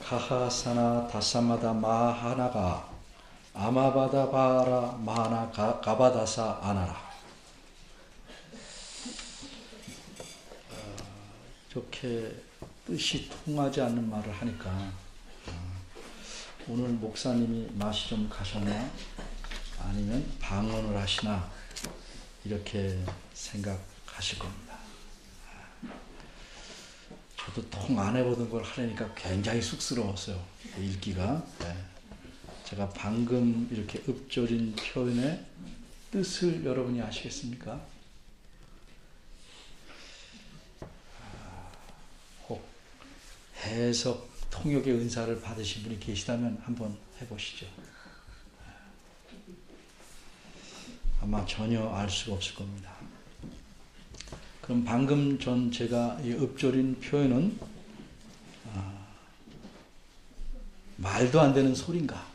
카하사나 다사마다 마하나가 아마바다 바라 마하나 가바다사 아나라. 이렇게 뜻이 통하지 않는 말을 하니까 오늘 목사님이 맛이 좀 가셨나 아니면 방언을 하시나 이렇게 생각하실 겁니다. 저도 통 안 해보던 걸 하려니까 굉장히 쑥스러웠어요. 읽기가. 제가 방금 이렇게 읊조린 표현의 뜻을 여러분이 아시겠습니까? 혹 해석 통역의 은사를 받으신 분이 계시다면 한번 해보시죠. 아마 전혀 알 수가 없을 겁니다. 그럼 방금 전 제가 읊조린 표현은 말도 안 되는 소린가?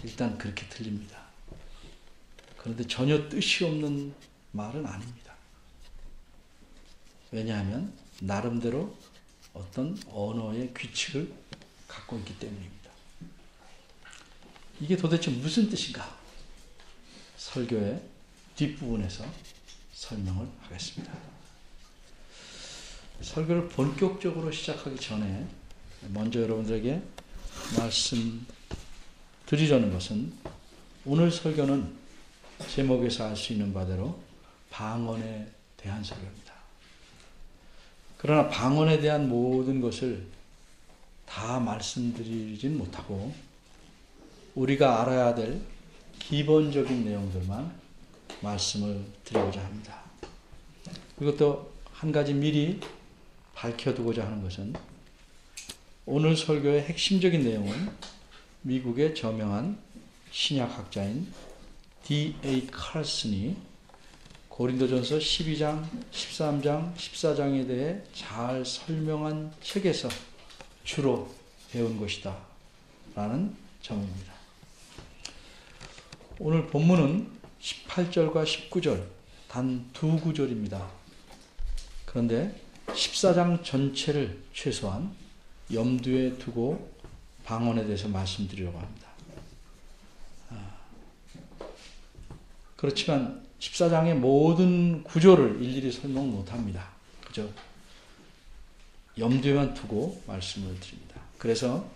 일단 그렇게 들립니다. 그런데 전혀 뜻이 없는 말은 아닙니다. 왜냐하면 나름대로 어떤 언어의 규칙을 갖고 있기 때문입니다. 이게 도대체 무슨 뜻인가? 설교의 뒷부분에서 설명을 하겠습니다. 설교를 본격적으로 시작하기 전에 먼저 여러분들에게 말씀드리려는 것은 오늘 설교는 제목에서 알 수 있는 바대로 방언에 대한 설교입니다. 그러나 방언에 대한 모든 것을 다 말씀드리진 못하고 우리가 알아야 될 기본적인 내용들만 말씀을 드리고자 합니다. 그리고 또 한 가지 미리 밝혀두고자 하는 것은 오늘 설교의 핵심적인 내용은 미국의 저명한 신약학자인 D.A. 칼슨이 고린도전서 12장, 13장, 14장에 대해 잘 설명한 책에서 주로 배운 것이다 라는 점입니다. 오늘 본문은 18절과 19절 단 두 구절입니다. 그런데 14장 전체를 최소한 염두에 두고 방언에 대해서 말씀드리려고 합니다. 그렇지만 14장의 모든 구조를 일일이 설명 못합니다. 그죠? 염두에만 두고 말씀을 드립니다. 그래서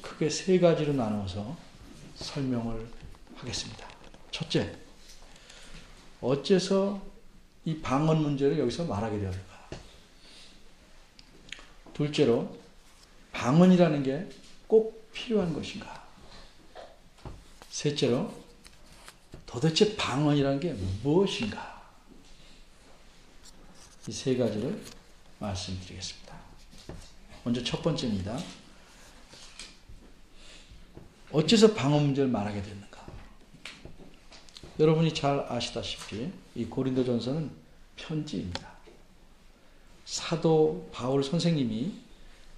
크게 세 가지로 나눠서 설명을 하겠습니다. 첫째, 어째서 이 방언 문제를 여기서 말하게 되었는가? 둘째로, 방언이라는 게 꼭 필요한 것인가? 셋째로, 도대체 방언이라는 게 무엇인가? 이 세 가지를 말씀드리겠습니다. 먼저 첫 번째입니다. 어째서 방언 문제를 말하게 됐는가? 여러분이 잘 아시다시피 이 고린도전서는 편지입니다. 사도 바울 선생님이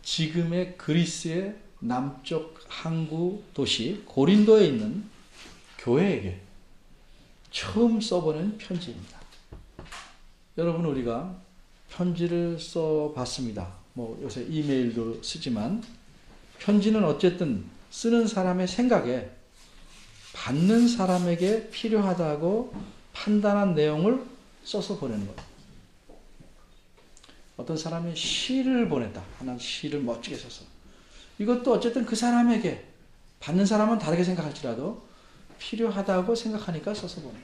지금의 그리스의 남쪽 항구 도시 고린도에 있는 교회에게 처음 써보낸 편지입니다. 여러분, 우리가 편지를 써봤습니다. 요새 이메일도 쓰지만 편지는 어쨌든 쓰는 사람의 생각에 받는 사람에게 필요하다고 판단한 내용을 써서 보내는 거예요. 어떤 사람이 시를 보냈다. 하나 시를 멋지게 써서. 이것도 어쨌든 그 사람에게 받는 사람은 다르게 생각할지라도 필요하다고 생각하니까 써서 보내요.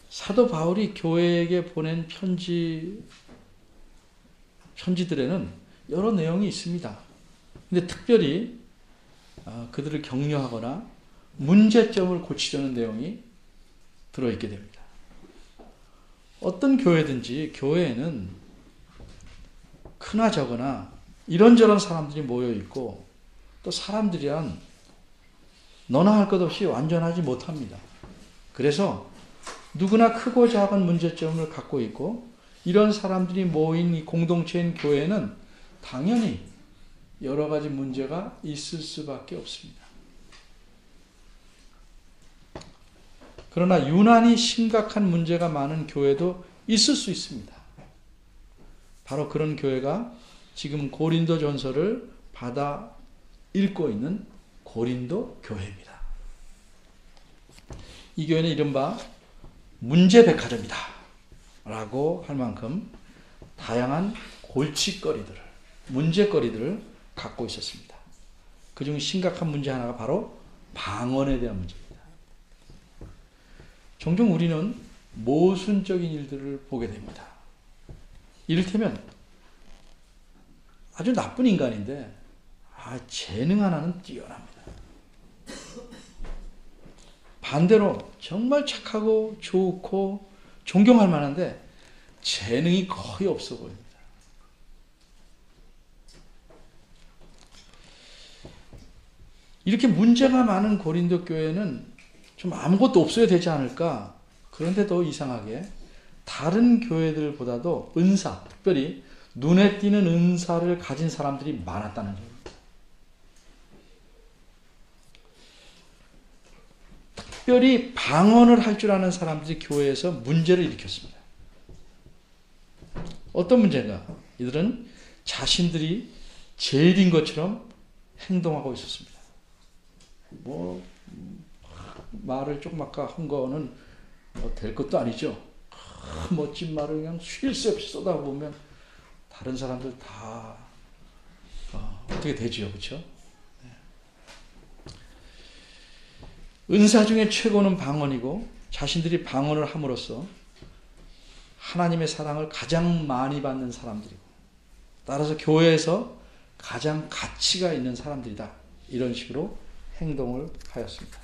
사도 바울이 교회에게 보낸 편지들에는 여러 내용이 있습니다. 근데 특별히 그들을 격려하거나 문제점을 고치려는 내용이 들어있게 됩니다. 어떤 교회든지 교회에는 크나 적으나 이런저런 사람들이 모여있고 또 사람들이란 너나 할 것 없이 완전하지 못합니다. 그래서 누구나 크고 작은 문제점을 갖고 있고 이런 사람들이 모인 이 공동체인 교회는 당연히 여러 가지 문제가 있을 수밖에 없습니다. 그러나 유난히 심각한 문제가 많은 교회도 있을 수 있습니다. 바로 그런 교회가 지금 고린도 전서를 받아 읽고 있는 고린도 교회입니다. 이 교회는 이른바 문제백화점이다 라고 할 만큼 다양한 골칫거리들을, 문제거리들을 갖고 있었습니다. 그중 심각한 문제 하나가 바로 방언에 대한 문제입니다. 종종 우리는 모순적인 일들을 보게 됩니다. 이를테면 아주 나쁜 인간인데 재능 하나는 뛰어납니다. 반대로 정말 착하고 좋고 존경할 만한데 재능이 거의 없어 보입니다. 이렇게 문제가 많은 고린도 교회는 좀 아무것도 없어야 되지 않을까? 그런데 더 이상하게 다른 교회들보다도 은사, 특별히 눈에 띄는 은사를 가진 사람들이 많았다는 점입니다. 특별히 방언을 할 줄 아는 사람들이 교회에서 문제를 일으켰습니다. 어떤 문제인가? 이들은 자신들이 제일인 것처럼 행동하고 있었습니다. 말을 조금 아까 한 거는 될 것도 아니죠. 멋진 말을 그냥 쉴 새 없이 쏟아보면 다른 사람들 다 어떻게 되지요, 그렇죠? 은사 중에 최고는 방언이고 자신들이 방언을 함으로써 하나님의 사랑을 가장 많이 받는 사람들이고 따라서 교회에서 가장 가치가 있는 사람들이다. 이런 식으로 행동을 하였습니다.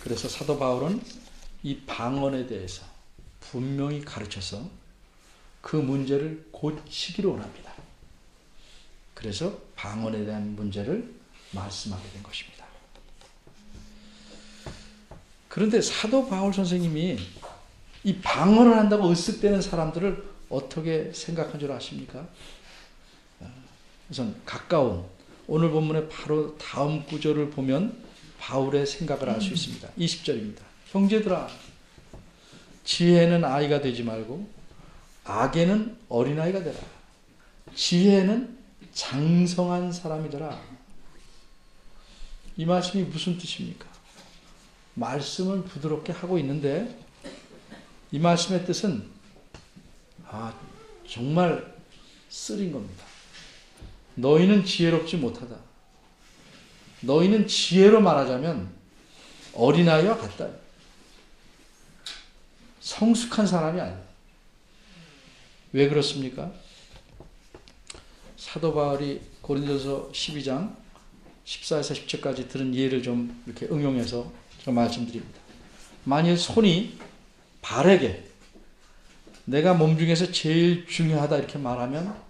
그래서 사도 바울은 이 방언에 대해서 분명히 가르쳐서 그 문제를 고치기를 원합니다. 그래서 방언에 대한 문제를 말씀하게 된 것입니다. 그런데 사도 바울 선생님이 이 방언을 한다고 으쓱대는 사람들을 어떻게 생각한 줄 아십니까? 우선 가까운 오늘 본문의 바로 다음 구절을 보면 바울의 생각을 알 수 있습니다. 20절입니다. 형제들아, 지혜는 아이가 되지 말고 악에는 어린아이가 되라. 지혜는 장성한 사람이더라. 이 말씀이 무슨 뜻입니까? 말씀을 부드럽게 하고 있는데 이 말씀의 뜻은 정말 쓰린 겁니다. 너희는 지혜롭지 못하다. 너희는 지혜로 말하자면 어린아이와 같다. 성숙한 사람이 아니다. 왜 그렇습니까? 사도 바울이 고린도서 12장 14에서 10절까지 들은 예를 좀 이렇게 응용해서 제가 말씀드립니다. 만일 손이 발에게 내가 몸 중에서 제일 중요하다 이렇게 말하면,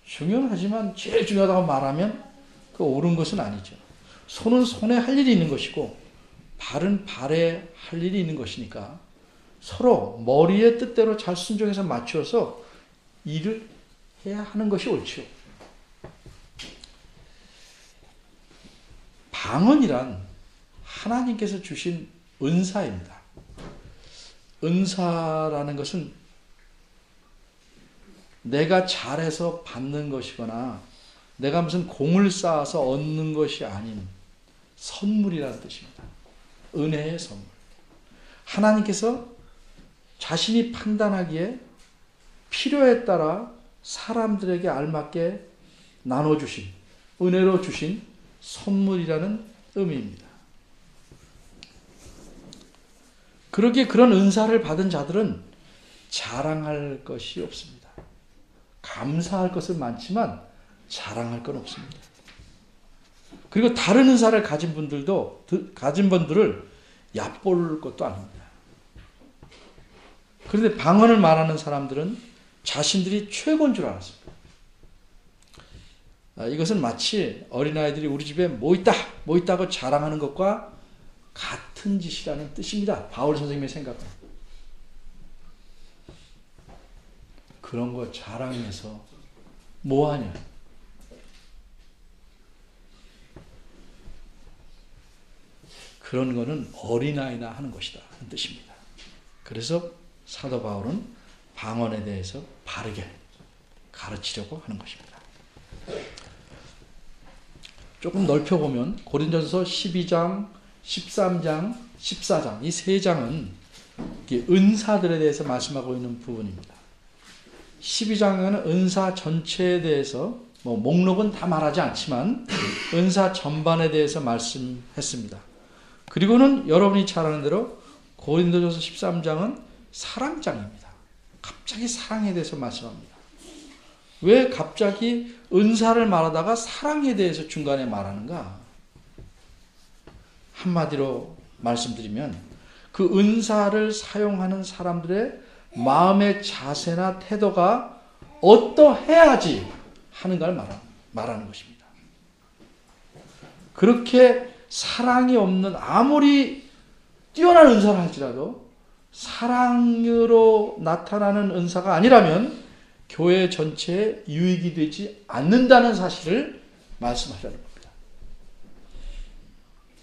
중요하지만 제일 중요하다고 말하면 그 옳은 것은 아니죠. 손은 손에 할 일이 있는 것이고 발은 발에 할 일이 있는 것이니까 서로 머리의 뜻대로 잘 순종해서 맞추어서 일을 해야 하는 것이 옳죠. 방언이란 하나님께서 주신 은사입니다. 은사라는 것은 내가 잘해서 받는 것이거나 내가 무슨 공을 쌓아서 얻는 것이 아닌 선물이라는 뜻입니다. 은혜의 선물. 하나님께서 자신이 판단하기에 필요에 따라 사람들에게 알맞게 나눠주신, 은혜로 주신 선물이라는 의미입니다. 그러기에 그런 은사를 받은 자들은 자랑할 것이 없습니다. 감사할 것은 많지만 자랑할 건 없습니다. 그리고 다른 은사를 가진 분들을 얕볼 것도 아닙니다. 그런데 방언을 말하는 사람들은 자신들이 최고인 줄 알았습니다. 이것은 마치 어린아이들이 우리 집에 뭐 있다고 자랑하는 것과 같은 짓이라는 뜻입니다. 바울 선생님의 생각은. 그런 거 자랑해서 뭐하냐? 그런 거는 어린아이나 하는 것이다 하는 뜻입니다. 그래서 사도 바울은 방언에 대해서 바르게 가르치려고 하는 것입니다. 조금 넓혀보면 고린도전서 12장, 13장, 14장 이 세 장은 은사들에 대해서 말씀하고 있는 부분입니다. 12장에는 은사 전체에 대해서 목록은 다 말하지 않지만 은사 전반에 대해서 말씀했습니다. 그리고는 여러분이 잘 아는 대로 고린도전서 13장은 사랑장입니다. 갑자기 사랑에 대해서 말씀합니다. 왜 갑자기 은사를 말하다가 사랑에 대해서 중간에 말하는가? 한마디로 말씀드리면 그 은사를 사용하는 사람들의 마음의 자세나 태도가 어떠해야지 하는가를 말하는 것입니다. 그렇게 사랑이 없는 아무리 뛰어난 은사를 할지라도 사랑으로 나타나는 은사가 아니라면 교회 전체에 유익이 되지 않는다는 사실을 말씀하려는 겁니다.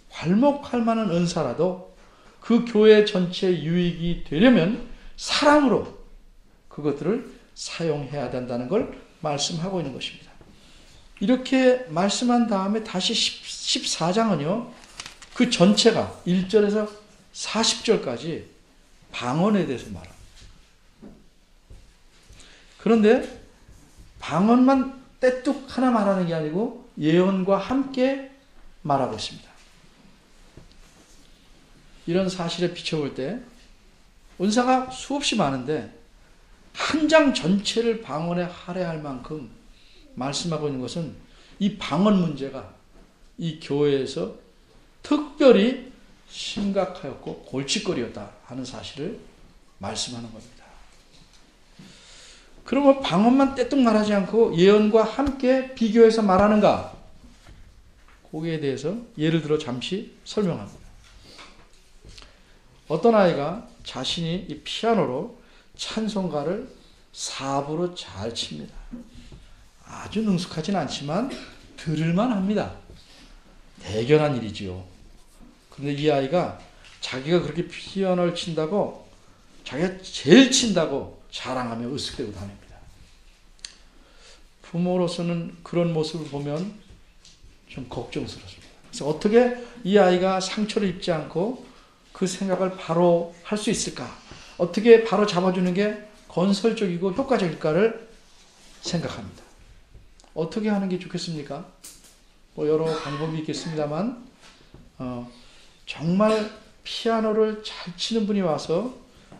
활목할 만한 은사라도 그 교회 전체에 유익이 되려면 사랑으로 그것들을 사용해야 된다는 걸 말씀하고 있는 것입니다. 이렇게 말씀한 다음에 다시 14장은요. 그 전체가 1절에서 40절까지 방언에 대해서 말합니다. 그런데 방언만 떼뚝 하나 말하는 게 아니고 예언과 함께 말하고 있습니다. 이런 사실에 비춰볼 때 은사가 수없이 많은데 한 장 전체를 방언에 할애할 만큼 말씀하고 있는 것은 이 방언 문제가 이 교회에서 특별히 심각하였고 골칫거리였다 하는 사실을 말씀하는 겁니다. 그러면 방언만 떼뚝 말하지 않고 예언과 함께 비교해서 말하는가? 거기에 대해서 예를 들어 잠시 설명합니다. 어떤 아이가 자신이 이 피아노로 찬송가를 사부로 잘 칩니다. 아주 능숙하진 않지만 들을만 합니다. 대견한 일이지요. 그런데 이 아이가 자기가 그렇게 피아노를 친다고 자기가 제일 친다고 자랑하며 으쓱대고 다닙니다. 부모로서는 그런 모습을 보면 좀 걱정스럽습니다. 그래서 어떻게 이 아이가 상처를 입지 않고 그 생각을 바로 할 수 있을까? 어떻게 바로 잡아주는 게 건설적이고 효과적일까를 생각합니다. 어떻게 하는 게 좋겠습니까? 여러 방법이 있겠습니다만 정말 피아노를 잘 치는 분이 와서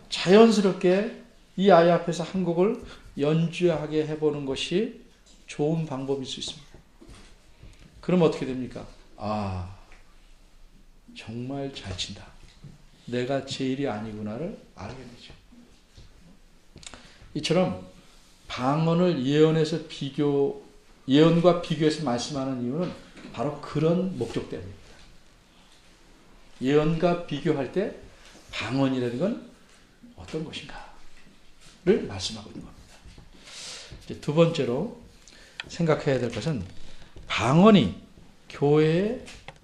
자연스럽게 이 아이 앞에서 한 곡을 연주하게 해보는 것이 좋은 방법일 수 있습니다. 그럼 어떻게 됩니까? 정말 잘 친다. 내가 제일이 아니구나를 알게 되죠. 이처럼 방언을 예언과 비교해서 말씀하는 이유는 바로 그런 목적 때문입니다. 예언과 비교할 때 방언이라는 건 어떤 것인가를 말씀하고 있는 겁니다. 이제 두 번째로 생각해야 될 것은 방언이 교회에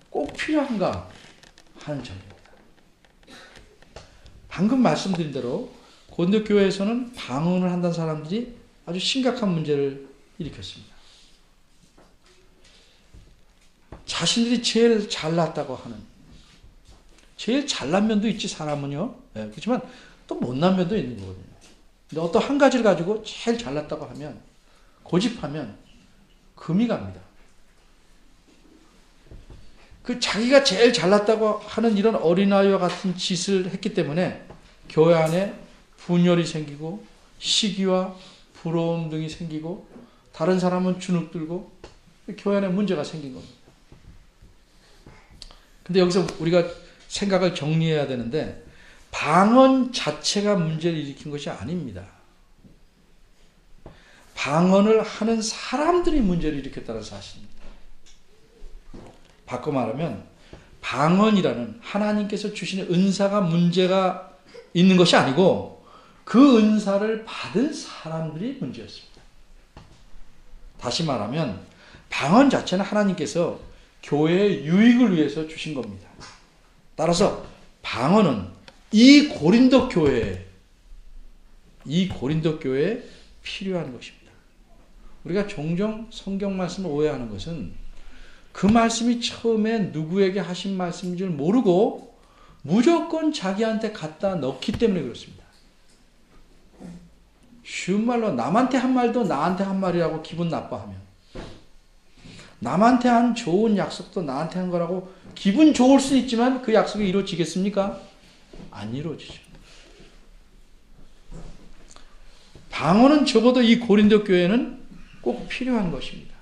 꼭 필요한가 하는 점입니다. 방금 말씀드린 대로 고린도 교회에서는 방언을 한다는 사람들이 아주 심각한 문제를 일으켰습니다. 자신들이 제일 잘났다고 하는, 제일 잘난 면도 있지 사람은요. 그렇지만 또 못난 면도 있는 거거든요. 근데 어떤 한 가지를 가지고 제일 잘났다고 하면, 고집하면 금이 갑니다. 그 자기가 제일 잘났다고 하는 이런 어린아이와 같은 짓을 했기 때문에 교회 안에 분열이 생기고 시기와 부러움 등이 생기고 다른 사람은 주눅들고 교회 안에 문제가 생긴 겁니다. 근데 여기서 우리가 생각을 정리해야 되는데 방언 자체가 문제를 일으킨 것이 아닙니다. 방언을 하는 사람들이 문제를 일으켰다는 사실입니다. 바꿔 말하면 방언이라는 하나님께서 주시는 은사가 문제가 있는 것이 아니고 그 은사를 받은 사람들이 문제였습니다. 다시 말하면 방언 자체는 하나님께서 교회의 유익을 위해서 주신 겁니다. 따라서 방언은 이 고린도 교회에 이 고린도 교회에 필요한 것입니다. 우리가 종종 성경 말씀을 오해하는 것은 그 말씀이 처음에 누구에게 하신 말씀인 줄 모르고 무조건 자기한테 갖다 넣기 때문에 그렇습니다. 쉬운 말로 남한테 한 말도 나한테 한 말이라고 기분 나빠하면, 남한테 한 좋은 약속도 나한테 한 거라고 기분 좋을 수 있지만 그 약속이 이루어지겠습니까? 안 이루어지죠. 방언은 적어도 이 고린도 교회는 꼭 필요한 것입니다.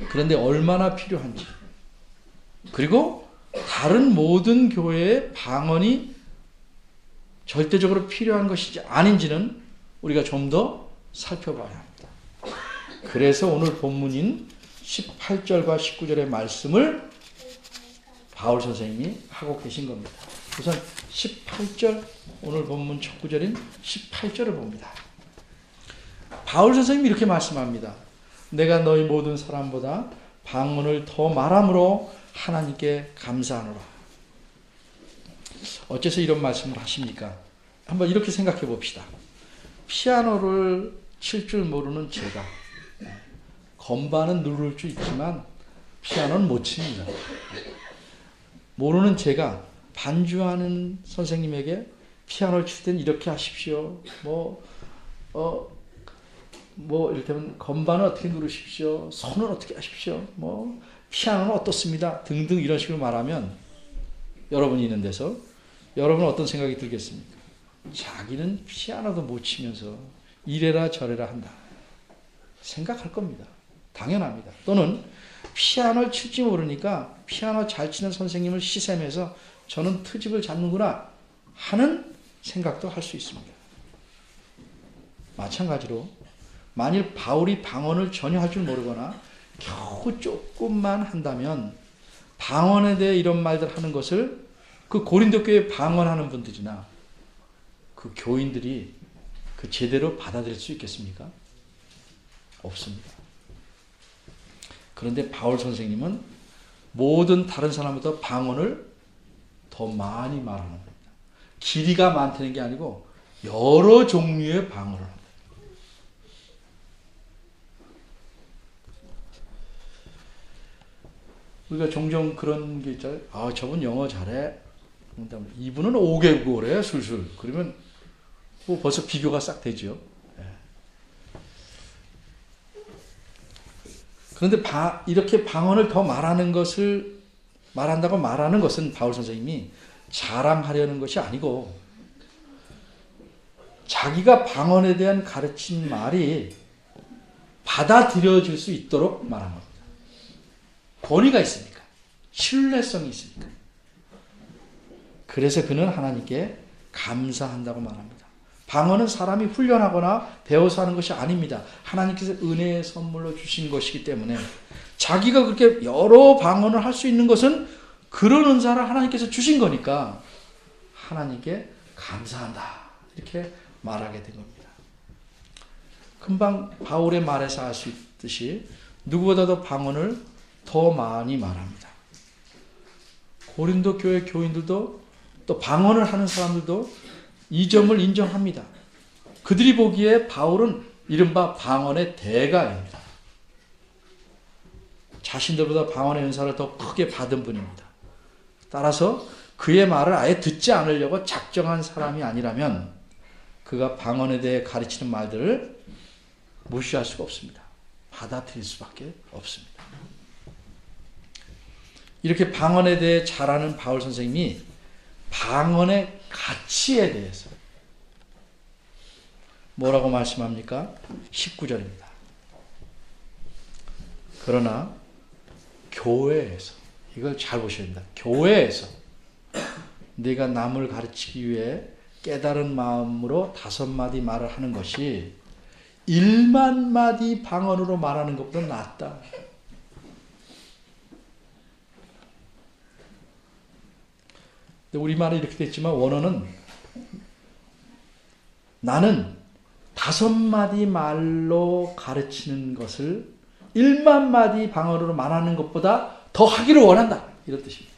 그런데 얼마나 필요한지, 그리고 다른 모든 교회에 방언이 절대적으로 필요한 것인지 아닌지는 우리가 좀 더 살펴봐야 합니다. 그래서 오늘 본문인 18절과 19절의 말씀을 바울 선생님이 하고 계신 겁니다. 우선 18절, 오늘 본문 첫 구절인 18절을 봅니다. 바울 선생님이 이렇게 말씀합니다. 내가 너희 모든 사람보다 방언을 더 말함으로 하나님께 감사하노라. 어째서 이런 말씀을 하십니까? 한번 이렇게 생각해 봅시다. 피아노를 칠 줄 모르는 제가, 건반은 누를 줄 있지만 피아노는 못 칩니다. 모르는 제가 반주하는 선생님에게 피아노를 칠 땐 이렇게 하십시오. 이를테면 건반을 어떻게 누르십시오. 손을 어떻게 하십시오. 피아노는 어떻습니다. 등등 이런 식으로 말하면 여러분이 있는 데서 여러분은 어떤 생각이 들겠습니까? 자기는 피아노도 못 치면서 이래라 저래라 한다. 생각할 겁니다. 당연합니다. 또는 피아노를 칠지 모르니까 피아노 잘 치는 선생님을 시샘해서 저는 트집을 잡는구나 하는 생각도 할 수 있습니다. 마찬가지로 만일 바울이 방언을 전혀 할 줄 모르거나 겨우 조금만 한다면 방언에 대해 이런 말들 하는 것을 그 고린도 교회 방언하는 분들이나 그 교인들이 그 제대로 받아들일 수 있겠습니까? 없습니다. 그런데 바울 선생님은 모든 다른 사람보다 방언을 더 많이 말하는 겁니다. 길이가 많다는 게 아니고 여러 종류의 방언을 합니다. 우리가 종종 그런 게 있잖아요. 저분 영어 잘해. 이분은 5개국어래 술술. 그러면 벌써 비교가 싹 되죠. 그런데 이렇게 방언을 더 말한다고 말하는 것은 바울 선생님이 자랑하려는 것이 아니고 자기가 방언에 대한 가르친 말이 받아들여질 수 있도록 말한 겁니다. 권위가 있으니까, 신뢰성이 있으니까. 그래서 그는 하나님께 감사한다고 말합니다. 방언은 사람이 훈련하거나 배워서 하는 것이 아닙니다. 하나님께서 은혜의 선물로 주신 것이기 때문에 자기가 그렇게 여러 방언을 할 수 있는 것은 그런 은사를 하나님께서 주신 거니까 하나님께 감사한다. 이렇게 말하게 된 겁니다. 금방 바울의 말에서 알 수 있듯이 누구보다도 방언을 더 많이 말합니다. 고린도 교회 교인들도 또 방언을 하는 사람들도 이 점을 인정합니다. 그들이 보기에 바울은 이른바 방언의 대가입니다. 자신들보다 방언의 은사를 더 크게 받은 분입니다. 따라서 그의 말을 아예 듣지 않으려고 작정한 사람이 아니라면 그가 방언에 대해 가르치는 말들을 무시할 수가 없습니다. 받아들일 수밖에 없습니다. 이렇게 방언에 대해 잘 아는 바울 선생님이 방언의 가치에 대해서 뭐라고 말씀합니까? 19절입니다. 그러나 교회에서, 이걸 잘 보셔야 됩니다. 교회에서 내가 남을 가르치기 위해 깨달은 마음으로 5마디 말을 하는 것이 1만 마디 방언으로 말하는 것보다 낫다. 우리말은 이렇게 됐지만 원어는 나는 5마디 말로 가르치는 것을 1만 마디 방언으로 말하는 것보다 더 하기를 원한다. 이런 뜻입니다.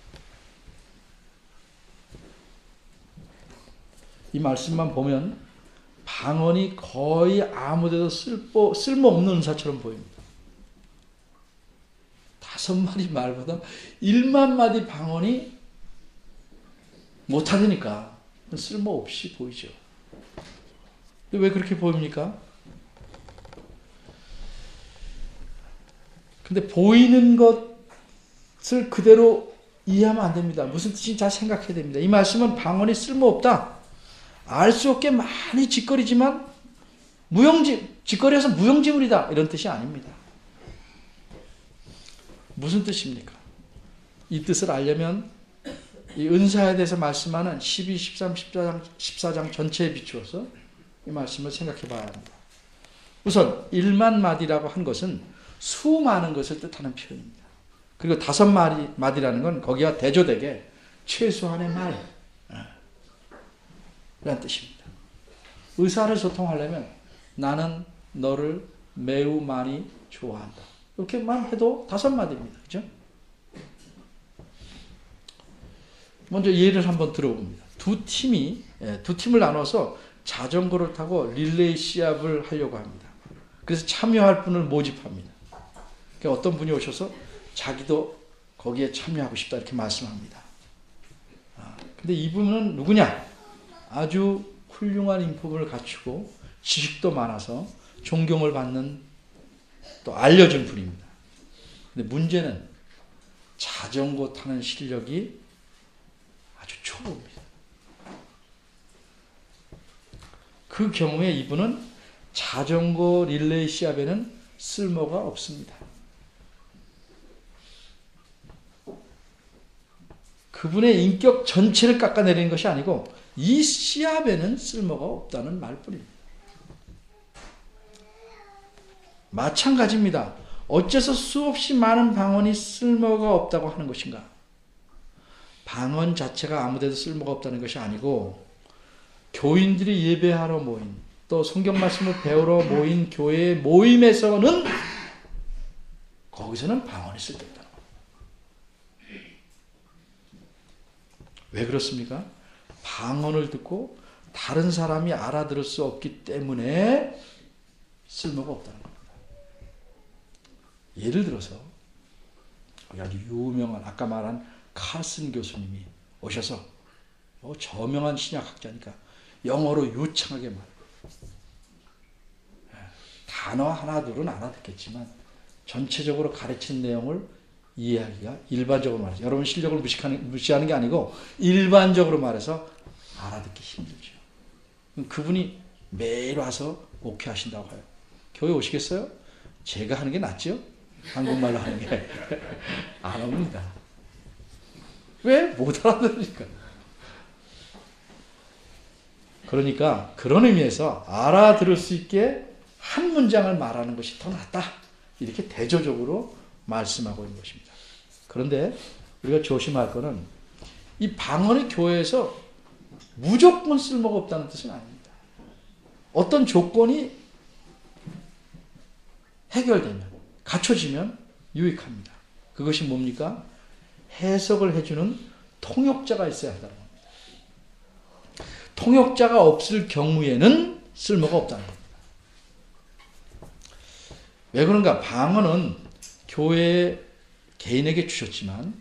이 말씀만 보면 방언이 거의 아무데도 쓸모없는 은사처럼 보입니다. 5마디 말보다 1만 마디 방언이 못하니까 쓸모없이 보이죠. 왜 그렇게 보입니까? 근데 보이는 것을 그대로 이해하면 안 됩니다. 무슨 뜻인지 잘 생각해야 됩니다. 이 말씀은 방언이 쓸모없다. 알 수 없게 많이 짓거리지만 짓거리여서 무용지물이다. 이런 뜻이 아닙니다. 무슨 뜻입니까? 이 뜻을 알려면 이 은사에 대해서 말씀하는 12, 13, 14장 전체에 비추어서 이 말씀을 생각해 봐야 합니다. 우선 1만 마디라고 한 것은 수많은 것을 뜻하는 표현입니다. 그리고 5마디라는 건 거기와 대조되게 최소한의 말 이란 뜻입니다. 의사를 소통하려면 나는 너를 매우 많이 좋아한다. 이렇게만 해도 5마디입니다. 그죠? 먼저 예를 한번 들어봅니다. 두 팀을 나눠서 자전거를 타고 릴레이 시합을 하려고 합니다. 그래서 참여할 분을 모집합니다. 그러니까 어떤 분이 오셔서 자기도 거기에 참여하고 싶다 이렇게 말씀합니다. 근데 이분은 누구냐? 아주 훌륭한 인품을 갖추고 지식도 많아서 존경을 받는 또 알려진 분입니다. 근데 문제는 자전거 타는 실력이 아주 초보입니다. 그 경우에 이분은 자전거 릴레이 시합에는 쓸모가 없습니다. 그분의 인격 전체를 깎아내리는 것이 아니고 이 시합에는 쓸모가 없다는 말뿐입니다. 마찬가지입니다. 어째서 수없이 많은 방언이 쓸모가 없다고 하는 것인가? 방언 자체가 아무데도 쓸모가 없다는 것이 아니고 교인들이 예배하러 모인 또 성경 말씀을 배우러 모인 교회의 모임에서는 거기서는 방언이 쓸데없다는 겁니다. 왜 그렇습니까? 방언을 듣고 다른 사람이 알아들을 수 없기 때문에 쓸모가 없다는 겁니다. 예를 들어서 아주 유명한 아까 말한 칼슨 교수님이 오셔서 저명한 신약학자니까 영어로 유창하게 말해요. 단어 하나 둘은 알아듣겠지만 전체적으로 가르치는 내용을 이해하기가 일반적으로 말해서 여러분 실력을 무시하는 게 아니고 일반적으로 말해서 알아듣기 힘들죠. 그분이 매일 와서 목회하신다고 해요. 교회 오시겠어요? 제가 하는 게 낫죠? 한국말로 하는 게 안 옵니다. 왜? 못 알아들으니까. 그러니까 그런 의미에서 알아들을 수 있게 한 문장을 말하는 것이 더 낫다. 이렇게 대조적으로 말씀하고 있는 것입니다. 그런데 우리가 조심할 것은 이 방언이 교회에서 무조건 쓸모가 없다는 뜻은 아닙니다. 어떤 조건이 해결되면, 갖춰지면 유익합니다. 그것이 뭡니까? 해석을 해주는 통역자가 있어야 한다는 겁니다. 통역자가 없을 경우에는 쓸모가 없다는 겁니다. 왜 그런가? 방언은 교회 개인에게 주셨지만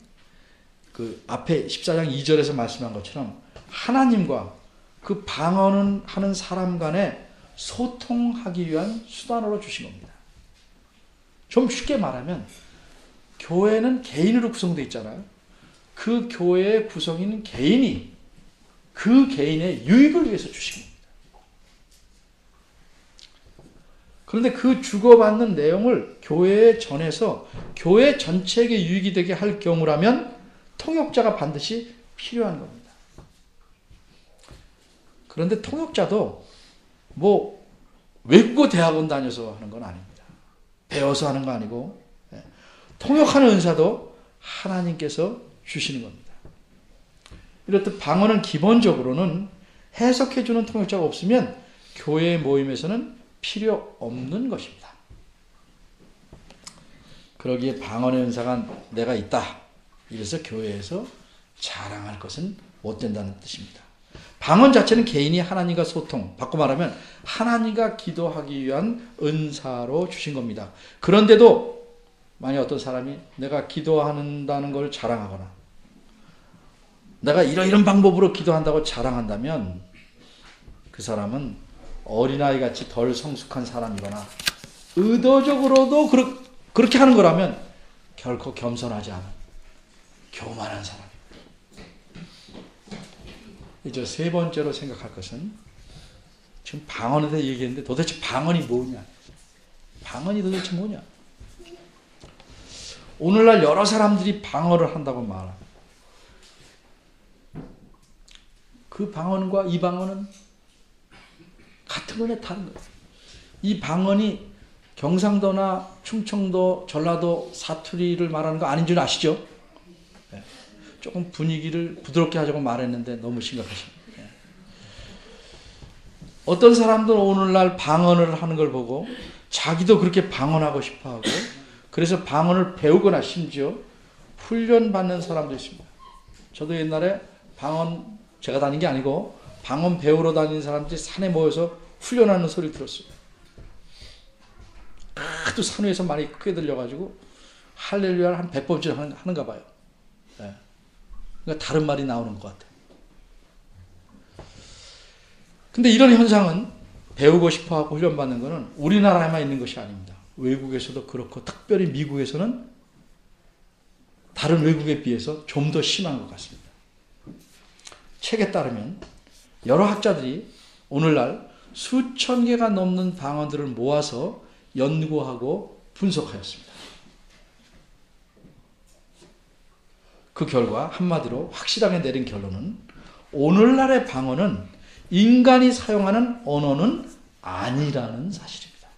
그 앞에 14장 2절에서 말씀한 것처럼 하나님과 그 방언은 하는 사람 간에 소통하기 위한 수단으로 주신 겁니다. 좀 쉽게 말하면 교회는 개인으로 구성되어 있잖아요. 그 교회의 구성인 개인이 그 개인의 유익을 위해서 주신 겁니다. 그런데 그 주고받는 내용을 교회에 전해서 교회 전체에게 유익이 되게 할 경우라면 통역자가 반드시 필요한 겁니다. 그런데 통역자도 뭐 외국어 대학원 다녀서 하는 건 아닙니다. 배워서 하는 거 아니고 통역하는 은사도 하나님께서 주시는 겁니다. 이렇듯 방언은 기본적으로는 해석해주는 통역자가 없으면 교회 모임에서는 필요 없는 것입니다. 그러기에 방언의 은사가 내가 있다. 이래서 교회에서 자랑할 것은 못 된다는 뜻입니다. 방언 자체는 개인이 하나님과 소통, 바꿔 말하면 하나님과 기도하기 위한 은사로 주신 겁니다. 그런데도 만약 어떤 사람이 내가 기도한다는 걸 자랑하거나 내가 이런 방법으로 기도한다고 자랑한다면 그 사람은 어린아이같이 덜 성숙한 사람이거나 의도적으로도 그렇게 하는 거라면 결코 겸손하지 않은 교만한 사람. 이제 세 번째로 생각할 것은 지금 방언에 대해 얘기했는데 도대체 방언이 뭐냐? 방언이 도대체 뭐냐? 오늘날 여러 사람들이 방언을 한다고 말합니다. 그 방언과 이 방언은 같은 거냐 다른 거예요. 이 방언이 경상도나 충청도, 전라도, 사투리를 말하는 거 아닌 줄 아시죠? 네. 조금 분위기를 부드럽게 하자고 말했는데 너무 심각하십니다. 네. 어떤 사람들은 오늘날 방언을 하는 걸 보고 자기도 그렇게 방언하고 싶어하고 그래서 방언을 배우거나 심지어 훈련받는 사람도 있습니다. 저도 옛날에 방언 제가 다닌 게 아니고 방언 배우러 다니는 사람들이 산에 모여서 훈련하는 소리를 들었어요. 하도 산 위에서 말이 크게 들려가지고 할렐루야를 한 100번쯤 하는가 봐요. 네. 그러니까 다른 말이 나오는 것 같아요. 근데 이런 현상은 배우고 싶어하고 훈련받는 것은 우리나라에만 있는 것이 아닙니다. 외국에서도 그렇고 특별히 미국에서는 다른 외국에 비해서 좀 더 심한 것 같습니다. 책에 따르면 여러 학자들이 오늘날 수천 개가 넘는 방언들을 모아서 연구하고 분석하였습니다. 그 결과 한마디로 확실하게 내린 결론은 오늘날의 방언은 인간이 사용하는 언어는 아니라는 사실입니다.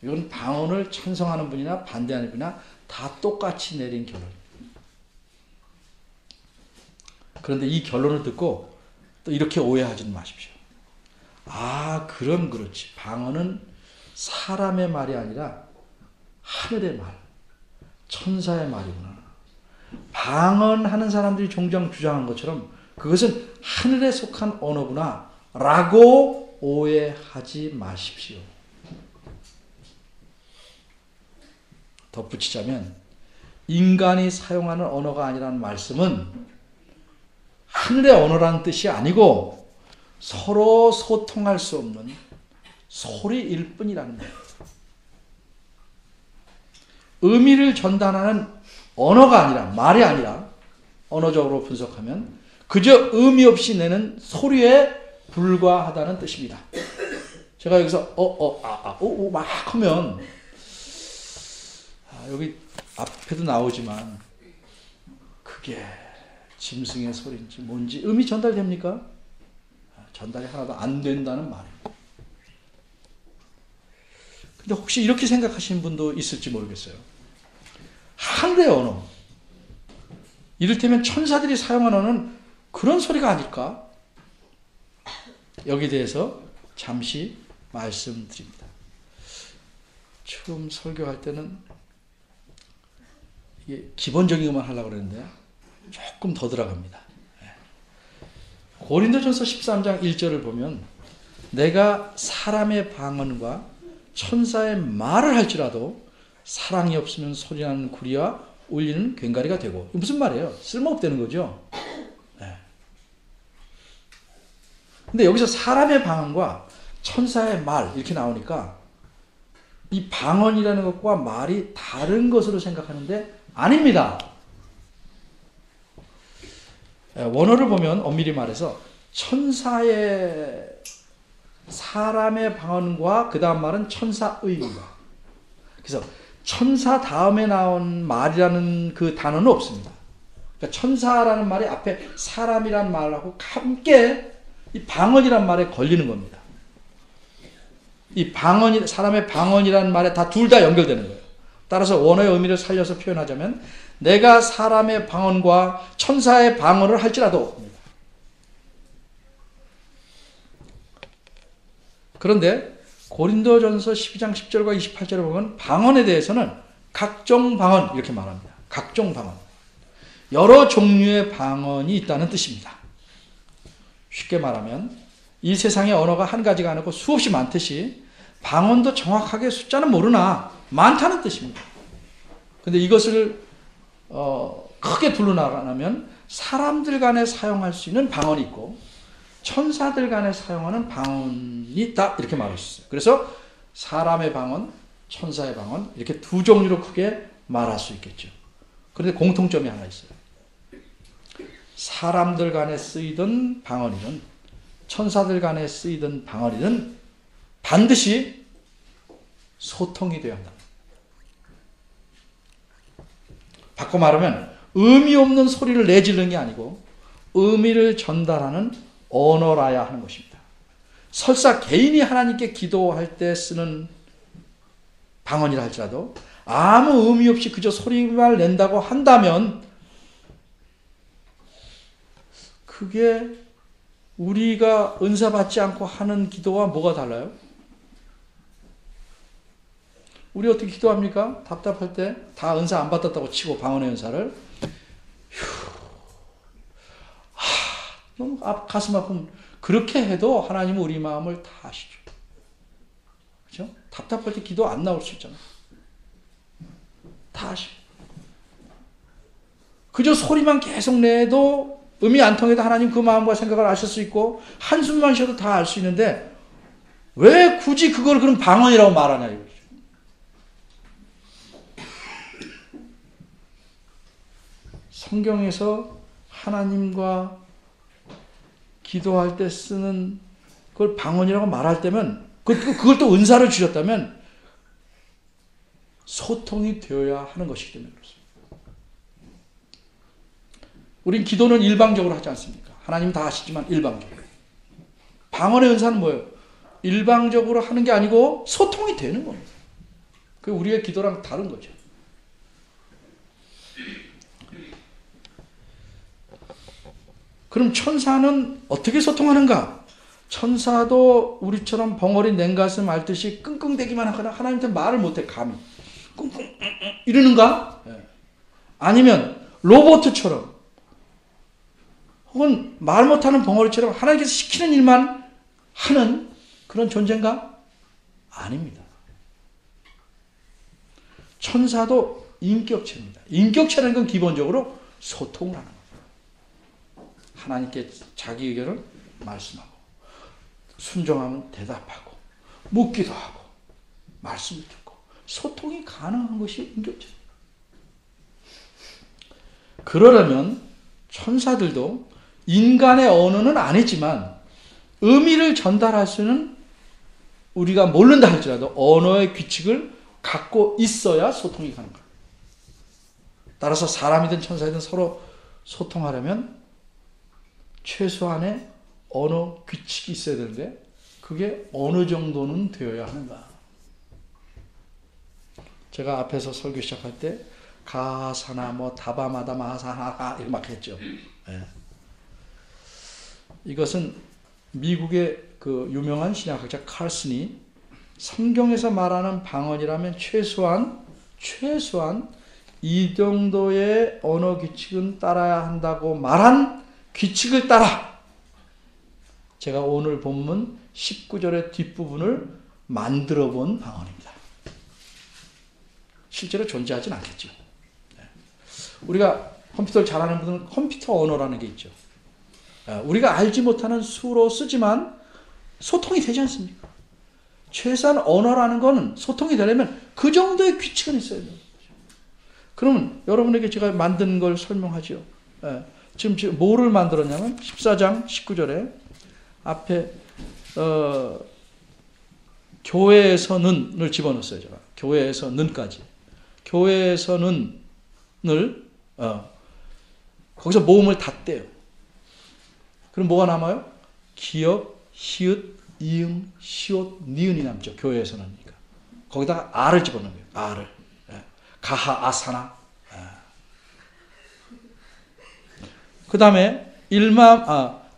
이건 방언을 찬성하는 분이나 반대하는 분이나 다 똑같이 내린 결론입니다. 그런데 이 결론을 듣고 또 이렇게 오해하지 마십시오. 아, 그럼 그렇지. 방언은 사람의 말이 아니라 하늘의 말, 천사의 말이구나. 방언하는 사람들이 종종 주장한 것처럼 그것은 하늘에 속한 언어구나 라고 오해하지 마십시오. 덧붙이자면 인간이 사용하는 언어가 아니라는 말씀은 하늘의 언어라는 뜻이 아니고 서로 소통할 수 없는 소리일 뿐이라는 거예요. 의미를 전달하는 언어가 아니라 말이 아니라 언어적으로 분석하면 그저 의미 없이 내는 소리에 불과하다는 뜻입니다. 제가 여기서 막 하면 여기 앞에도 나오지만 그게 짐승의 소리인지 뭔지 의미 전달됩니까? 전달이 하나도 안 된다는 말입니다. 근데 혹시 이렇게 생각하시는 분도 있을지 모르겠어요. 하늘의 언어, 이를테면 천사들이 사용하는 언어는 그런 소리가 아닐까? 여기에 대해서 잠시 말씀드립니다. 처음 설교할 때는 이게 기본적인 것만 하려고 그랬는데 조금 더 들어갑니다. 고린도전서 13장 1절을 보면 내가 사람의 방언과 천사의 말을 할지라도 사랑이 없으면 소리나는 구리와 울리는 괭가리가 되고, 무슨 말이에요? 쓸모없다는 거죠. 근데 여기서 사람의 방언과 천사의 말 이렇게 나오니까 이 방언이라는 것과 말이 다른 것으로 생각하는데 아닙니다. 원어를 보면 엄밀히 말해서 사람의 방언과 그 다음 말은 천사의. 그래서 천사 다음에 나온 말이라는 그 단어는 없습니다. 그러니까 천사라는 말이 앞에 사람이라는 말하고 함께 이 방언이라는 말에 걸리는 겁니다. 이 사람의 방언이라는 말에 둘 다 연결되는 거예요. 따라서 원어의 의미를 살려서 표현하자면 내가 사람의 방언과 천사의 방언을 할지라도. 그런데 고린도전서 12장 10절과 28절을 보면 방언에 대해서는 각종 방언 이렇게 말합니다. 각종 방언. 여러 종류의 방언이 있다는 뜻입니다. 쉽게 말하면 이 세상의 언어가 한 가지가 아니고 수없이 많듯이 방언도 정확하게 숫자는 모르나 많다는 뜻입니다. 근데 이것을 크게 둘러나가면 사람들 간에 사용할 수 있는 방언이 있고 천사들 간에 사용하는 방언이 있다 이렇게 말할 수 있어요. 그래서 사람의 방언, 천사의 방언 이렇게 두 종류로 크게 말할 수 있겠죠. 그런데 공통점이 하나 있어요. 사람들 간에 쓰이던 방언이든 천사들 간에 쓰이던 방언이든 반드시 소통이 되어야 한다. 바꿔 말하면 의미 없는 소리를 내지르는 게 아니고 의미를 전달하는 언어라야 하는 것입니다. 설사 개인이 하나님께 기도할 때 쓰는 방언이라 할지라도 아무 의미 없이 그저 소리만 낸다고 한다면 그게 우리가 은사 받지 않고 하는 기도와 뭐가 달라요? 우리 어떻게 기도합니까? 답답할 때 다 은사 안 받았다고 치고 방언의 은사를 너무 가슴 아프면 그렇게 해도 하나님은 우리 마음을 다 아시죠. 그렇죠? 답답할 때 기도 안 나올 수 있잖아요. 다 아시죠. 그저 소리만 계속 내도 의미 안 통해도 하나님 그 마음과 생각을 아실 수 있고 한숨만 쉬어도 다 알 수 있는데 왜 굳이 그걸 그럼 방언이라고 말하냐 이거죠. 성경에서 하나님과 기도할 때 쓰는 그걸 방언이라고 말할 때면 그걸 또 은사를 주셨다면 소통이 되어야 하는 것이기 때문에 그렇습니다. 우린 기도는 일방적으로 하지 않습니까? 하나님 다 아시지만 일방적으로. 방언의 은사는 뭐예요? 일방적으로 하는 게 아니고 소통이 되는 겁니다. 그게 우리의 기도랑 다른 거죠. 그럼 천사는 어떻게 소통하는가? 천사도 우리처럼 벙어리 냉가슴 앓듯이 끙끙대기만 하거나 하나님한테 말을 못해 감히 끙끙 이러는가? 아니면 로봇처럼 혹은 말 못하는 벙어리처럼 하나님께서 시키는 일만 하는 그런 존재인가? 아닙니다. 천사도 인격체입니다. 인격체라는 건 기본적으로 소통을 하는 겁니다. 하나님께 자기 의견을 말씀하고 순종하면 대답하고 묻기도 하고 말씀을 듣고 소통이 가능한 것이 인격체입니다. 그러려면 천사들도 인간의 언어는 아니지만 의미를 전달할 수는 우리가 모른다 할지라도 언어의 규칙을 갖고 있어야 소통이 가능합니다. 따라서 사람이든 천사이든 서로 소통하려면 최소한의 언어 규칙이 있어야 되는데 그게 어느 정도는 되어야 하는가. 제가 앞에서 설교 시작할 때 가사나 뭐 다바마다 마사나 이렇게 막 했죠. 네. 이것은 미국의 그 유명한 신약학자 칼슨이 성경에서 말하는 방언이라면 최소한 이 정도의 언어 규칙은 따라야 한다고 말한 규칙을 따라 제가 오늘 본문 19절의 뒷부분을 만들어 본 방언입니다. 실제로 존재하진 않겠죠. 우리가 컴퓨터를 잘하는 분들은 컴퓨터 언어라는 게 있죠. 우리가 알지 못하는 수로 쓰지만 소통이 되지 않습니까? 최소한 언어라는 거는 소통이 되려면 그 정도의 규칙은 있어야 돼요. 그러면 여러분에게 제가 만든 걸 설명하죠. 지금 뭐를 만들었냐면 14장 19절에 앞에 교회에서는을 집어넣었어요. 제가 교회에서는까지 교회에서는을 거기서 모음을 다 떼요. 그럼 뭐가 남아요? 기역, 히읗, 이응, 시옷, 니은이 남죠. 교회에서는니까 거기다가 아를 집어넣는 거예요. 아를 가하, 아사나. 그 다음에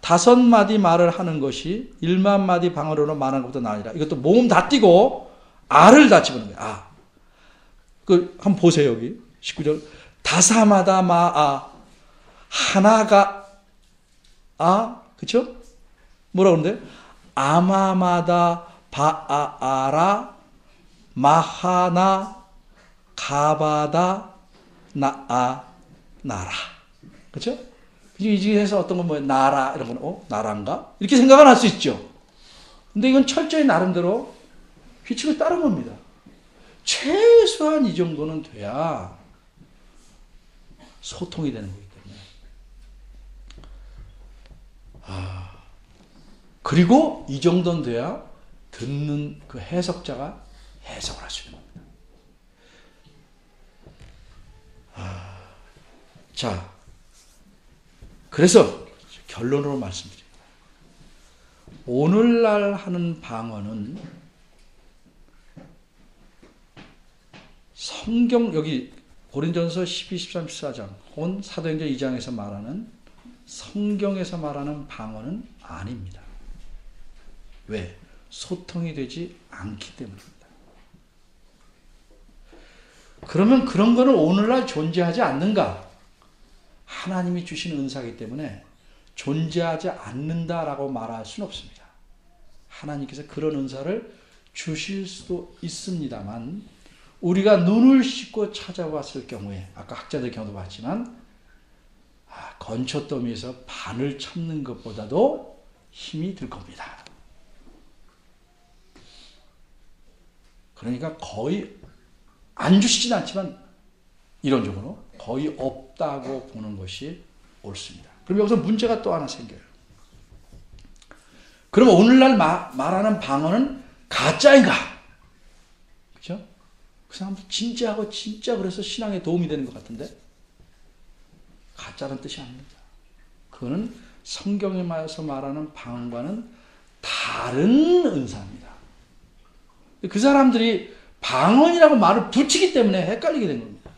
5마디 말을 하는 것이 1만마디 방언으로 말하는 것보다 나으니라. 이것도 모음 다 띄고 아를 다 집어넣는 거예요. 아. 한번 보세요. 여기 19절. 다사마다 마아 하나가 그쵸? 뭐라 그러는데? 아마마다 바아아라 마하나 가바다 나아 나라. 그렇죠? 이 중에서 어떤 건 뭐 나라 이런 건 나라인가? 이렇게 생각은 할 수 있죠. 근데 이건 철저히 나름대로 규칙을 따른 겁니다. 최소한 이 정도는 돼야 소통이 되는 거기 때문에. 그리고 이 정도는 돼야 듣는 그 해석자가 해석을 할 수 있는 겁니다. 자, 그래서 결론으로 말씀드립니다. 오늘날 하는 방언은 성경, 여기 고린도전서 12, 13, 14장 혹은 사도행전 2장에서 말하는 성경에서 말하는 방언은 아닙니다. 왜? 소통이 되지 않기 때문입니다. 그러면 그런 거는 오늘날 존재하지 않는가? 하나님이 주신 은사이기 때문에 존재하지 않는다라고 말할 수는 없습니다. 하나님께서 그런 은사를 주실 수도 있습니다만 우리가 눈을 씻고 찾아왔을 경우에 아까 학자들 경우도 봤지만 건초더미에서 바늘 참는 것보다도 힘이 들 겁니다. 그러니까 거의 안 주시진 않지만 이론적으로 거의 없다고 보는 것이 옳습니다. 그럼 여기서 문제가 또 하나 생겨요. 그럼 오늘날 말하는 방언은 가짜인가? 그렇죠? 그 사람들 진짜하고 진짜 그래서 신앙에 도움이 되는 것 같은데 가짜는 뜻이 아닙니다. 그거는 성경에서 말하는 방언과는 다른 은사입니다. 그 사람들이 방언이라고 말을 붙이기 때문에 헷갈리게 된 겁니다.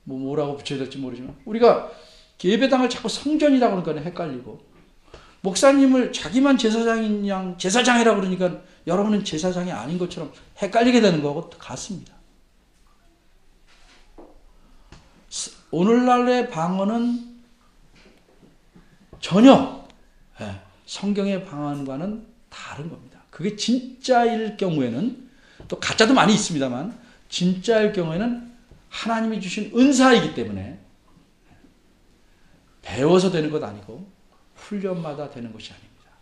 뭐라고 붙여야 될지 모르지만 우리가 예배당을 자꾸 성전이라고 그러니까 헷갈리고 목사님을 자기만 제사장인 양 제사장이라고 그러니까 여러분은 제사장이 아닌 것처럼 헷갈리게 되는 거하고 같습니다. 오늘날의 방언은 전혀 성경의 방언과는 다른 겁니다. 그게 진짜일 경우에는 또 가짜도 많이 있습니다만 진짜일 경우에는 하나님이 주신 은사이기 때문에 배워서 되는 것 아니고 훈련마다 되는 것이 아닙니다.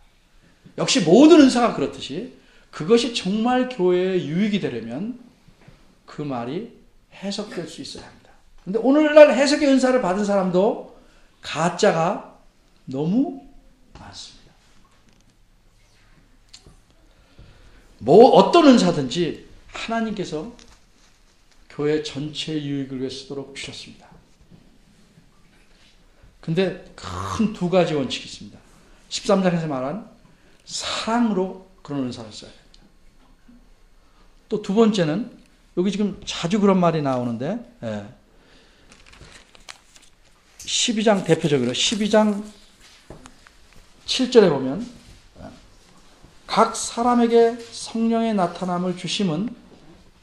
역시 모든 은사가 그렇듯이 그것이 정말 교회에 유익이 되려면 그 말이 해석될 수 있어야 합니다. 그런데 오늘날 해석의 은사를 받은 사람도 가짜가 너무 많습니다. 어떤 은사든지 하나님께서 교회 전체의 유익을 위해 쓰도록 주셨습니다. 근데 큰 두 가지 원칙이 있습니다. 13장에서 말한 사랑으로 그런 은사를 써야 됩니다. 또 두 번째는 여기 지금 자주 그런 말이 나오는데 12장 대표적으로 12장 7절에 보면 각 사람에게 성령의 나타남을 주심은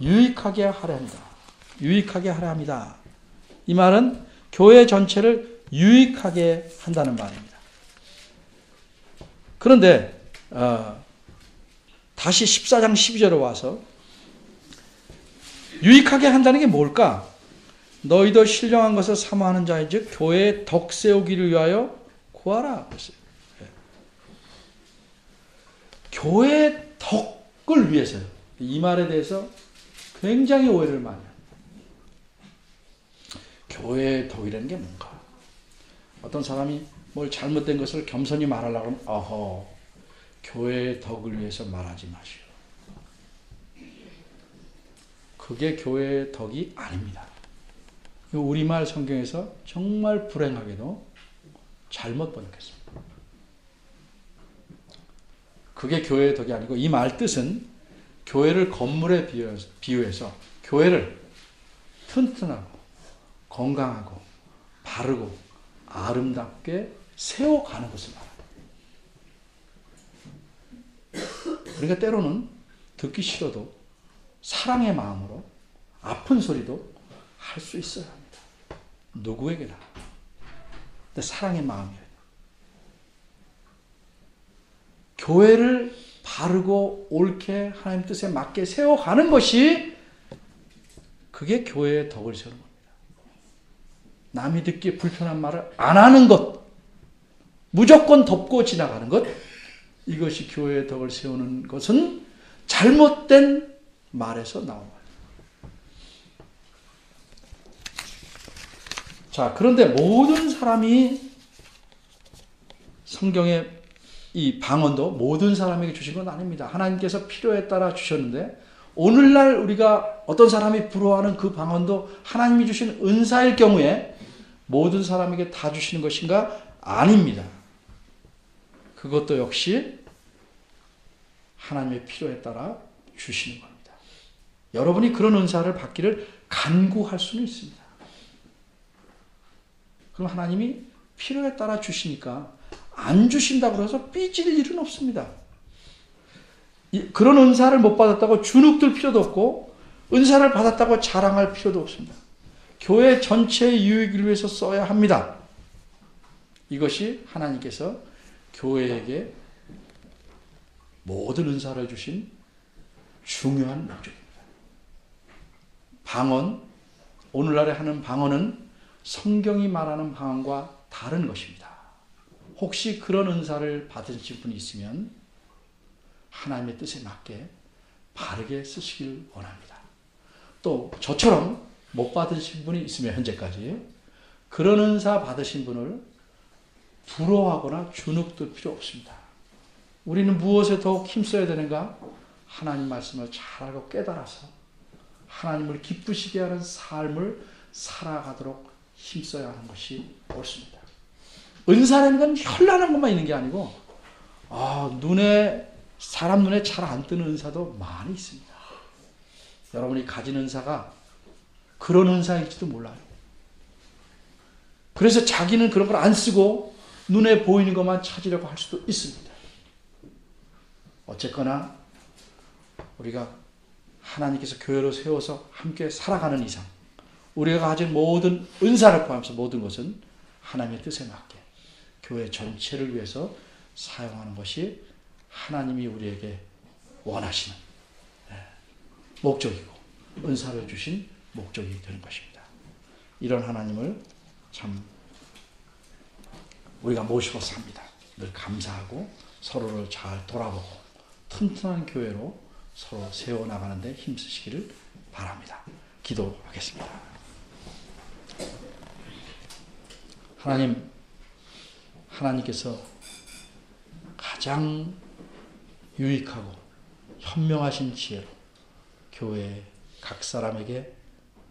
유익하게 하려 합니다. 유익하게 하려 합니다. 이 말은 교회 전체를 유익하게 한다는 말입니다. 그런데 다시 14장 12절에 와서 유익하게 한다는 게 뭘까? 너희도 신령한 것을 사모하는 자인즉 교회의 덕 세우기를 위하여 구하라. 교회의 덕을 위해서요. 이 말에 대해서 굉장히 오해를 많이 합니다. 교회의 덕이라는 게 뭔가? 어떤 사람이 뭘 잘못된 것을 겸손히 말하려고 하면 교회의 덕을 위해서 말하지 마시오. 그게 교회의 덕이 아닙니다. 우리말 성경에서 정말 불행하게도 잘못 번역했습니다. 그게 교회의 덕이 아니고 이 말 뜻은 교회를 건물에 비유해서 교회를 튼튼하고 건강하고 바르고 아름답게 세워가는 것을 말합니다. 그러니까 때로는 듣기 싫어도 사랑의 마음으로 아픈 소리도 할 수 있어야 합니다. 누구에게나. 근데 사랑의 마음이에요. 교회를 바르고 옳게 하나님 뜻에 맞게 세워가는 것이 그게 교회의 덕을 세우는 겁니다. 남이 듣기에 불편한 말을 안 하는 것, 무조건 덮고 지나가는 것, 이것이 교회의 덕을 세우는 것은 잘못된 말에서 나온 거예요. 자, 그런데 모든 사람이 성경의 이 방언도 모든 사람에게 주신 건 아닙니다. 하나님께서 필요에 따라 주셨는데 오늘날 우리가 어떤 사람이 부러워하는 그 방언도 하나님이 주신 은사일 경우에 모든 사람에게 다 주시는 것인가? 아닙니다. 그것도 역시 하나님의 필요에 따라 주시는 겁니다. 여러분이 그런 은사를 받기를 간구할 수는 있습니다. 그럼 하나님이 필요에 따라 주시니까 안 주신다고 해서 삐질 일은 없습니다. 그런 은사를 못 받았다고 주눅들 필요도 없고 은사를 받았다고 자랑할 필요도 없습니다. 교회 전체의 유익을 위해서 써야 합니다. 이것이 하나님께서 교회에게 모든 은사를 주신 중요한 목적입니다. 방언, 오늘날에 하는 방언은 성경이 말하는 방언과 다른 것입니다. 혹시 그런 은사를 받으신 분이 있으면 하나님의 뜻에 맞게 바르게 쓰시길 원합니다. 또 저처럼 못 받으신 분이 있으면 현재까지 그런 은사 받으신 분을 부러워하거나 주눅들 필요 없습니다. 우리는 무엇에 더욱 힘써야 되는가? 하나님 말씀을 잘 알고 깨달아서 하나님을 기쁘시게 하는 삶을 살아가도록 힘써야 하는 것이 옳습니다. 은사라는 건 현란한 것만 있는 게 아니고 사람 눈에 잘 안 뜨는 은사도 많이 있습니다. 여러분이 가진 은사가 그런 은사일지도 몰라요. 그래서 자기는 그런 걸 안 쓰고 눈에 보이는 것만 찾으려고 할 수도 있습니다. 어쨌거나 우리가 하나님께서 교회로 세워서 함께 살아가는 이상 우리가 가진 모든 은사를 포함해서 모든 것은 하나님의 뜻에 맞게 교회 전체를 위해서 사용하는 것이 하나님이 우리에게 원하시는 목적이고 은사를 주신 목적이 되는 것입니다. 이런 하나님을 참 우리가 모시고 삽니다. 늘 감사하고 서로를 잘 돌아보고 튼튼한 교회로 서로 세워나가는 데 힘쓰시기를 바랍니다. 기도하겠습니다. 하나님께서 가장 유익하고 현명하신 지혜로 교회 각 사람에게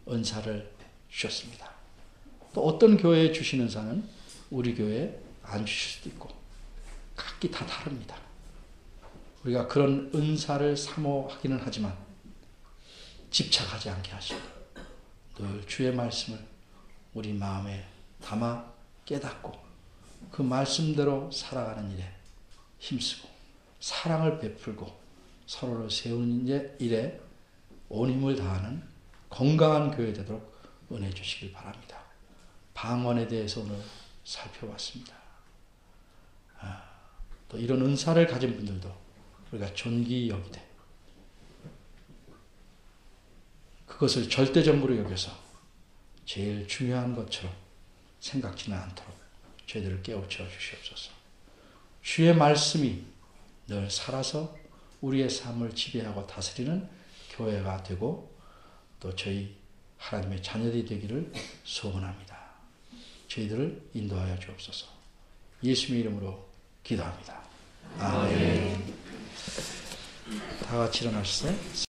은사를 주셨습니다. 또 어떤 교회에 주신 은사는 우리 교회에 안 주실 수도 있고 각기 다 다릅니다. 우리가 그런 은사를 사모하기는 하지만 집착하지 않게 하시고 늘 주의 말씀을 우리 마음에 담아 깨닫고 그 말씀대로 살아가는 일에 힘쓰고 사랑을 베풀고 서로를 세우는 일에 온 힘을 다하는 건강한 교회 되도록 은혜 주시길 바랍니다. 방언에 대해서 오늘 살펴봤습니다. 또 이런 은사를 가진 분들도 우리가 존귀 여기되 그것을 절대적으로 여겨서 제일 중요한 것처럼 생각지는 않도록 저희들을 깨우쳐 주시옵소서. 주의 말씀이 늘 살아서 우리의 삶을 지배하고 다스리는 교회가 되고 또 저희 하나님의 자녀들이 되기를 소원합니다. 저희들을 인도하여 주옵소서. 예수님의 이름으로 기도합니다. 아멘. 다 같이 일어나시죠.